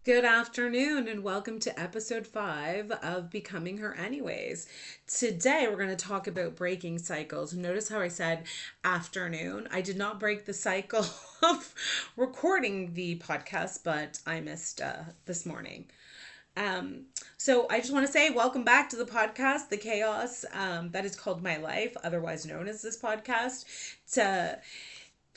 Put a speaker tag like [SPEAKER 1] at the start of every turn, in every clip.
[SPEAKER 1] Good afternoon, and welcome to episode 5 of Becoming Her Anyways. Today, we're going to talk about breaking cycles. Notice how I said afternoon. I did not break the cycle of recording the podcast, but I missed this morning. Um, so I just want to say welcome back to the podcast, The Chaos that is called My Life, otherwise known as this podcast. To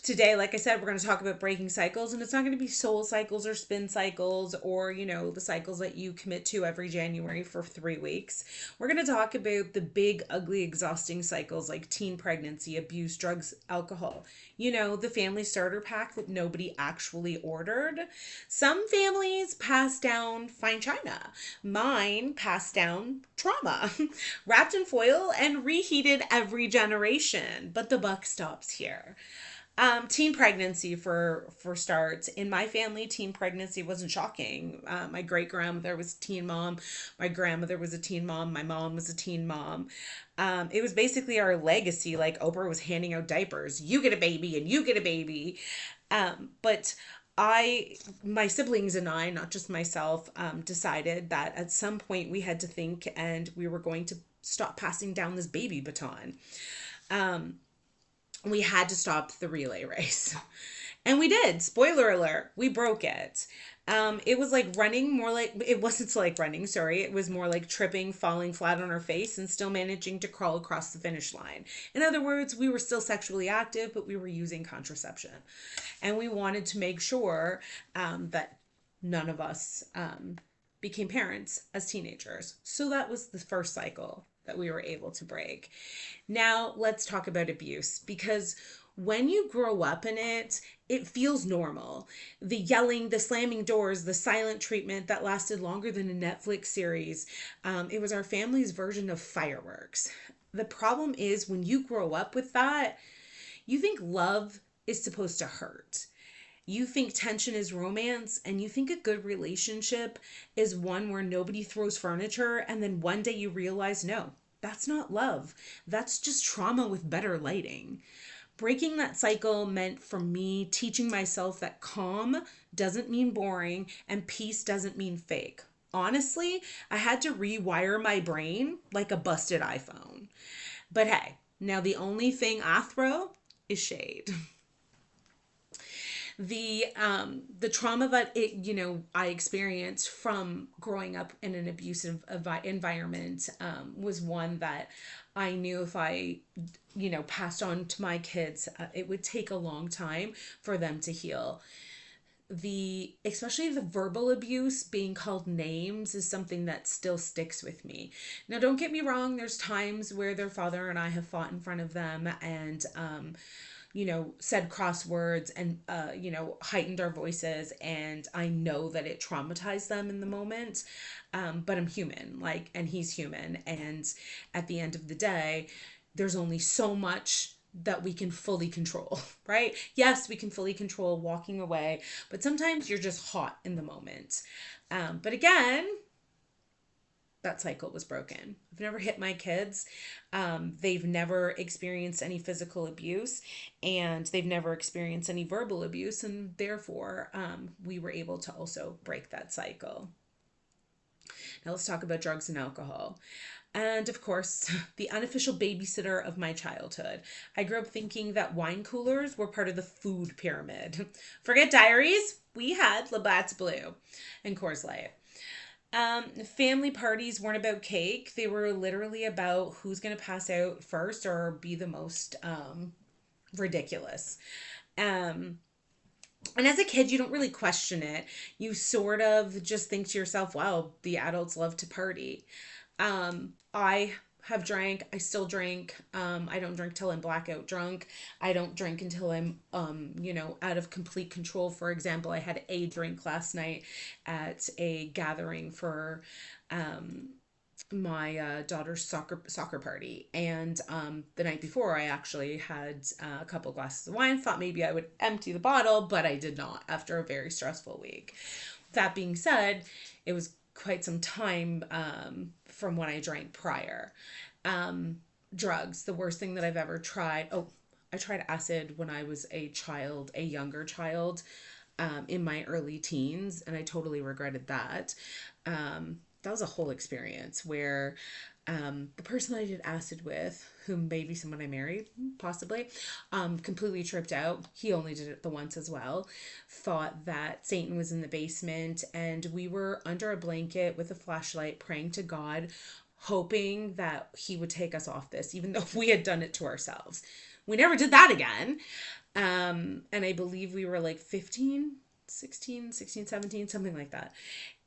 [SPEAKER 1] Today, like I said, we're going to talk about breaking cycles, and it's not going to be soul cycles or spin cycles or, the cycles that you commit to every January for 3 weeks. We're going to talk about the big, ugly, exhausting cycles like teen pregnancy, abuse, drugs, alcohol. The family starter pack that nobody actually ordered. Some families pass down fine china. Mine passed down trauma, wrapped in foil and reheated every generation. But the buck stops here. Teen pregnancy for starts. In my family, teen pregnancy wasn't shocking. My great grandmother was a teen mom. My grandmother was a teen mom. My mom was a teen mom. It was basically our legacy. Like Oprah was handing out diapers. You get a baby and you get a baby. But my siblings and I, not just myself, decided that at some point we had to think and we were going to stop passing down this baby baton. We had to stop the relay race. And we did. Spoiler alert, we broke it. It was like running, more like, it wasn't like running, sorry. It was more like tripping, falling flat on our face, and still managing to crawl across the finish line. In other words, we were still sexually active, but we were using contraception. And we wanted to make sure that none of us became parents as teenagers. So that was the first cycle that we were able to break. Now, let's talk about abuse, because when you grow up in it, it feels normal. The yelling, the slamming doors, the silent treatment that lasted longer than a Netflix series. It was our family's version of fireworks. The problem is when you grow up with that, you think love is supposed to hurt. You think tension is romance, and you think a good relationship is one where nobody throws furniture, and then one day you realize, no, that's not love. That's just trauma with better lighting. Breaking that cycle meant for me teaching myself that calm doesn't mean boring and peace doesn't mean fake. Honestly, I had to rewire my brain like a busted iPhone. But hey, now the only thing I throw is shade. The trauma that I experienced from growing up in an abusive environment was one that I knew if I passed on to my kids, it would take a long time for them to heal. The Especially the verbal abuse, being called names, is something that still sticks with me. Now, don't get me wrong, there's times where their father and I have fought in front of them and said cross words and, heightened our voices. And I know that it traumatized them in the moment. But I'm human, and he's human. And at the end of the day, there's only so much that we can fully control, right? Yes, we can fully control walking away, but sometimes you're just hot in the moment. But again, that cycle was broken. I've never hit my kids. They've never experienced any physical abuse, and they've never experienced any verbal abuse. And therefore, we were able to also break that cycle. Now let's talk about drugs and alcohol. And of course, the unofficial babysitter of my childhood. I grew up thinking that wine coolers were part of the food pyramid. Forget diaries. We had Labatt's Blue and Coors Light. Family parties weren't about cake. They were literally about who's going to pass out first or be the most ridiculous. And as a kid, you don't really question it. You sort of just think to yourself, wow, the adults love to party. I have drank. I still drink. I don't drink till I'm blackout drunk. I don't drink until I'm, out of complete control. For example, I had a drink last night at a gathering for my daughter's soccer party, and the night before I actually had a couple glasses of wine. Thought maybe I would empty the bottle, but I did not after a very stressful week. That being said, it was quite some time from when I drank prior. Drugs, the worst thing that I've ever tried. Oh, I tried acid when I was a child, a younger child. in my early teens, and I totally regretted that. That was a whole experience where the person I did acid with, who may be someone I married, possibly, completely tripped out. He only did it the once as well. Thought that Satan was in the basement, and we were under a blanket with a flashlight praying to God, hoping that he would take us off this, even though we had done it to ourselves. We never did that again. And I believe we were like 15, 16, 16, 17, something like that.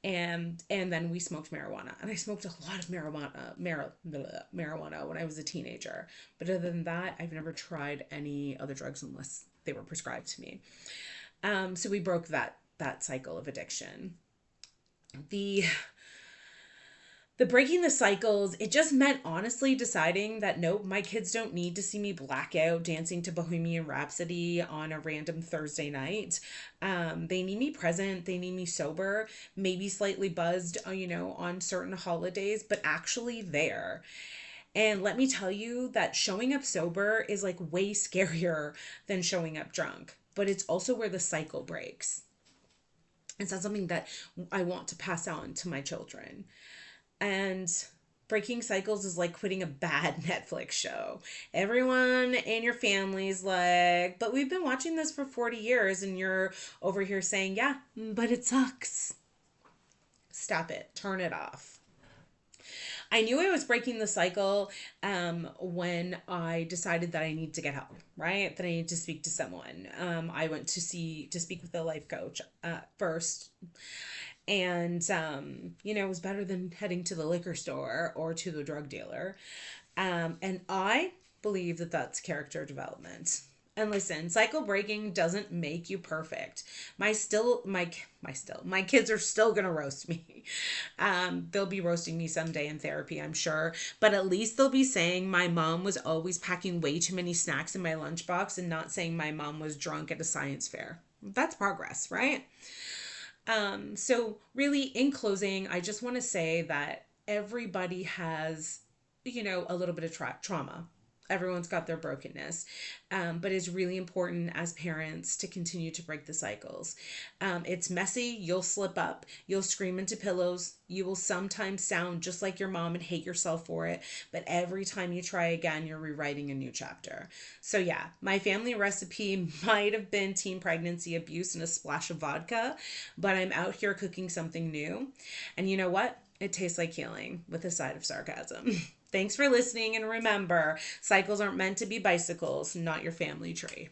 [SPEAKER 1] And then we smoked marijuana, and I smoked a lot of marijuana when I was a teenager. But other than that, I've never tried any other drugs unless they were prescribed to me. So we broke that cycle of addiction. The the breaking the cycles, it just meant honestly deciding that nope, my kids don't need to see me blackout dancing to Bohemian Rhapsody on a random Thursday night. They need me present, they need me sober, maybe slightly buzzed, on certain holidays, but actually there. And let me tell you that showing up sober is like way scarier than showing up drunk, but it's also where the cycle breaks. It's not something that I want to pass on to my children. And breaking cycles is like quitting a bad Netflix show. Everyone in your family's like, but we've been watching this for 40 years, and you're over here saying, yeah, but it sucks. Stop it. Turn it off. I knew I was breaking the cycle when I decided that I need to get help, right? That I need to speak to someone. I went to speak with a life coach first. And, it was better than heading to the liquor store or to the drug dealer. And I believe that that's character development. And listen, cycle breaking doesn't make you perfect. My kids are still gonna roast me. They'll be roasting me someday in therapy, I'm sure. But at least they'll be saying my mom was always packing way too many snacks in my lunchbox, and not saying my mom was drunk at a science fair. That's progress, right? So really, in closing, I just want to say that everybody has, a little bit of trauma. Everyone's got their brokenness. But it's really important as parents to continue to break the cycles. It's messy. You'll slip up. You'll scream into pillows. You will sometimes sound just like your mom and hate yourself for it. But every time you try again, you're rewriting a new chapter. So yeah, my family recipe might have been teen pregnancy abuse and a splash of vodka, but I'm out here cooking something new. And you know what? It tastes like healing with a side of sarcasm. Thanks for listening, and remember, cycles aren't meant to be bicycles, not your family tree.